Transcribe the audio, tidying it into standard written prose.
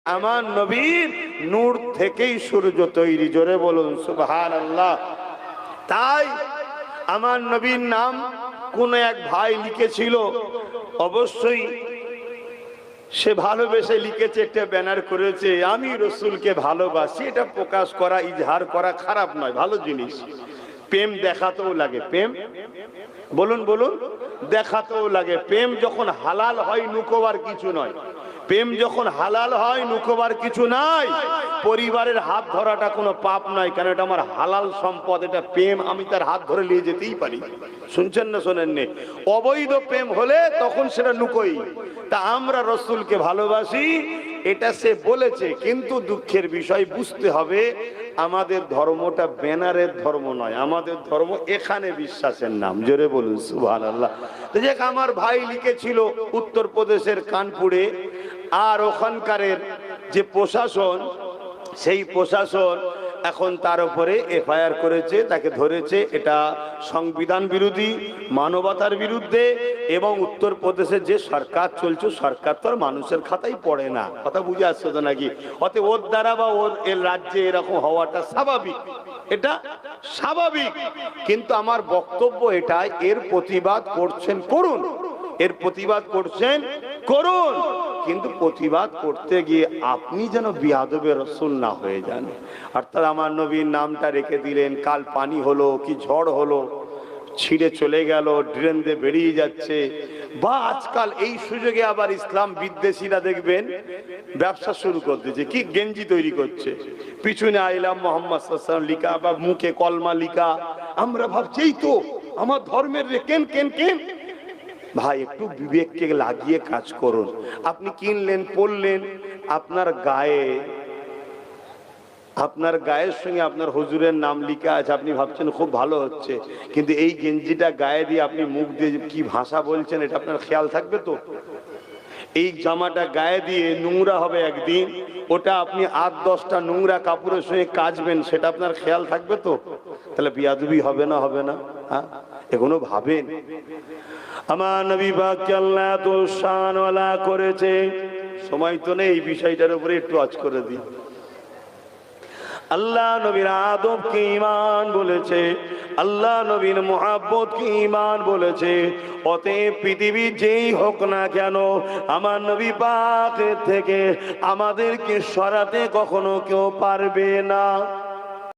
আমার নবীর নূর থেকেই সূর্য তৈরি। জোরে বলুন সুবহানাল্লাহ। তাই আমার নবীর নাম কোন এক ভাই লিখেছিল, অবশ্যই সে ভালোবেসে লিখেছে, একটা ব্যানার করেছে, আমি রসুলকে ভালোবাসি। এটা প্রকাশ করা, ইজহার করা খারাপ নয়, ভালো জিনিস। প্রেম দেখাতেও লাগে, প্রেম বলুন বলুন, দেখাতেও লাগে। প্রেম যখন হালাল হয় নুকোবার কিছু নয়, প্রেম যখন হালাল হয় নুকোবার কিছু নাই। পরিবারের হাত ধরাটা কোনো পাপ নয়, কারণ এটা আমার হালাল সম্পদ, এটা প্রেম, আমি তার হাত ধরে নিয়ে যেতেই পারি। শুনছেন না শোনেননি? অবৈধ প্রেম হলে তখন সেটা নুকোই। তা আমরা রসুলকে ভালোবাসি, এটা সে বলেছে, কিন্তু দুঃখের বিষয় বুঝতে হবে আমাদের ধর্মটা ব্যানারের ধর্ম নয়, আমাদের ধর্ম এখানে বিশ্বাসের নাম। জোরে বলুন সুবহানাল্লাহ। তো যে আমার ভাই লিখেছিল উত্তরপ্রদেশের কানপুরে, আর ওখানকারের যে প্রশাসন, সেই প্রশাসন এখন তার উপরে এফআইআর করেছে, তাকে ধরেছে। এটা সংবিধান বিরোধী, মানবতার বিরুদ্ধে। এবং উত্তরপ্রদেশের যে সরকার চলছে, সরকার তো আর মানুষের খাতায় পড়ে না, কথা বুঝে আসছে তো নাকি? অতএব ওর দ্বারা বা ওর এর রাজ্যে এরকম হওয়াটা স্বাভাবিক, এটা স্বাভাবিক। কিন্তু আমার বক্তব্য এটাই, এর প্রতিবাদ করছেন করুন, এর প্রতিবাদ করছেন করুন, কিন্তু প্রতিবাদ করতে গিয়ে আপনি যেন বিয়াদবে রসুল না হয়ে যান। অর্থাৎ আমার নবীর নামটা রেখে দিলেন, কাল পানি হলো কি ঝড় হলো, ছিঁড়ে চলে গেল, ড্রেন দিয়ে বেরিয়ে যাচ্ছে। বা আজকাল এই সুযোগে আবার ইসলাম বিদ্বেষীরা দেখবেন ব্যবসা শুরু করে দিয়েছে, কি গেঞ্জি তৈরি করছে, পিছনে আইলাম মোহাম্মদ সাল্লাল্লাহু আলাইহি ওয়াসাল্লাম লিখা, বা মুখে কলমা লিখা। আমরা ভাবছি এই তো আমার ধর্মের রে কেন কেন কেন। ভাই একটু বিবেককে লাগিয়ে কাজ করুন। আপনি কিনলেন, পড়লেন, আপনার গায়ের সঙ্গে আপনার হুজুরের নাম লিখা আছে, আপনি ভাবছেন খুব ভালো হচ্ছে, কিন্তু এই গেঞ্জিটা গায়ে দিয়ে আপনি মুখ দিয়ে কি ভাষা বলছেন এটা আপনার খেয়াল থাকবে তো? এই জামাটা গায়ে দিয়ে নোংরা হবে একদিন, ওটা আপনি 8-10টা নোংরা কাপড়ের সঙ্গে কাচবেন, সেটা আপনার খেয়াল থাকবে তো? তাহলে বিয়াদবি হবে না, হবে না? হ্যাঁ, এগুলো ভাবেন। আমার নবী পাককে আল্লাহ এত শানওয়ালা করেছে, সময় তো নেই এই বিষয়টার উপরে একটু আজ করে দিই। আল্লাহ নবীর আদবকে ঈমান বলেছে, আল্লাহ নবীর মুহাব্বতকে ঈমান বলেছে। অতএব পৃথিবী যেই হোক না কেন, আমার নবী পাকের থেকে আমাদেরকে সরাতে কখনো কেউ পারবে না।